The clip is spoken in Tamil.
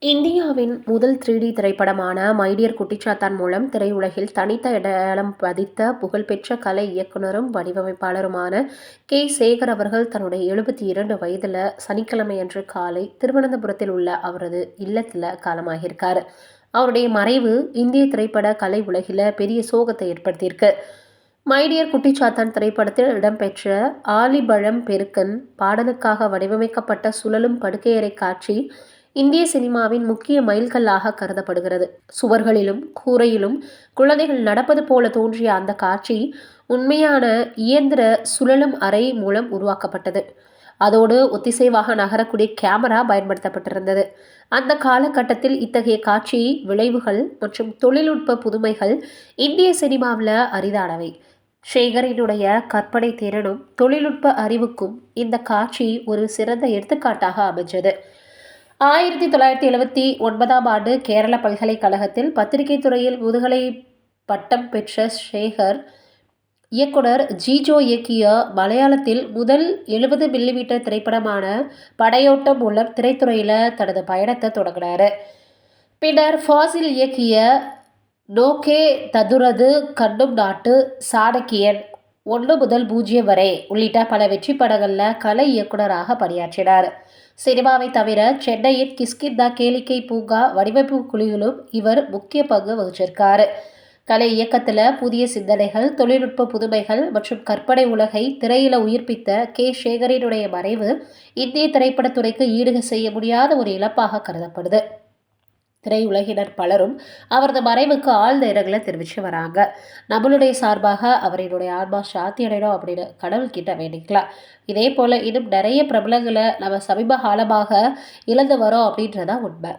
இந்தியாவின் முதல் 3D திரைப்படமான மை டியர் குட்டிச்சாத்தான் மூலம் திரையுலகில் தனித்த அடையாளம் பதித்த புகழ்பெற்ற கலை இயக்குனரும் வடிவமைப்பாளருமான கே. சேகர் அவர்கள் தன்னுடைய 72 வயதுல சனிக்கிழமையன்று காலை திருவனந்தபுரத்தில் உள்ள அவரது இல்லத்தில் காலமாகியிருக்காரு. அவருடைய மறைவு இந்திய திரைப்பட கலை உலகில் பெரிய சோகத்தை ஏற்படுத்தியிருக்கு. மை டியர் குட்டிச்சாத்தான் திரைப்படத்தில் இடம்பெற்ற ஆலிபழம் பெருக்கன் பாடலுக்காக வடிவமைக்கப்பட்ட சுழலும் படுக்கையறை காட்சி இந்திய சினிமாவின் முக்கிய மைல்கல்லாக கருதப்படுகிறது. சுவர்களிலும் கூரையிலும் குழந்தைகள் நடப்பது போல தோன்றிய அந்த காட்சி உண்மையான இயந்திர சுழலும் அறை மூலம் உருவாக்கப்பட்டது. அதோடு ஒத்திசைவாக நகரக்கூடிய கேமரா பயன்படுத்தப்பட்டிருந்தது. அந்த காலகட்டத்தில் இத்தகைய காட்சி விளைவுகள் மற்றும் தொழில்நுட்ப புதுமைகள் இந்திய சினிமாவில் அரிதானவை. சேகரினுடைய கற்பனை திறனும் தொழில்நுட்ப அறிவுக்கும் இந்த காட்சி ஒரு சிறந்த எடுத்துக்காட்டாக அமைஞ்சது. 1979 கேரள பல்கலைக்கழகத்தில் பத்திரிகை துறையில் முதுகலை பட்டம் பெற்ற சேகர் இயக்குனர் ஜிஜோ இயக்கிய மலையாளத்தில் முதல் 70 மில்லிமீட்டர் திரைப்படமான படையோட்டம் மூலம் திரைத்துறையில் தனது பயணத்தை தொடங்கினார். பின்னர் ஃபாசில் இயக்கிய நோக்கே ததுரது கண்ணும் நாட்டு, சாணக்கியன், 1 முதல் 0 வரை உள்ளிட்ட பல வெற்றி படங்களில் கலை இயக்குனராக பணியாற்றினார். சினிமாவை தவிர சென்னையின் கிஷ்கிந்தா கேளிக்கை பூங்கா வடிவமைப்பு குழுவிலும் இவர் முக்கிய பங்கு வகிச்சிருக்காரு. கலை இயக்கத்தில் புதிய சிந்தனைகள், தொழில்நுட்ப புதுமைகள் மற்றும் கற்பனை உலகை திரையில உயிர்ப்பித்த கே. சேகரினுடைய மறைவு இந்திய திரைப்படத்துறைக்கு ஈடுக செய்ய முடியாத ஒரு இழப்பாக கருதப்படுது. திரையுலகினர் பலரும் அவரது மறைவுக்கு ஆழ்ந்த இரங்கலை தெரிவித்து வராங்க. நம்மளுடைய சார்பாக அவரினுடைய ஆன்மா சாந்தி அடையணும் அப்படின்னு கடவுள்கிட்ட வேண்டிக்கலாம். இதே போல் இன்னும் நிறைய பிரபலங்களை நம்ம சமீப காலமாக இழந்து வரோம் அப்படின்றதான் உண்மை.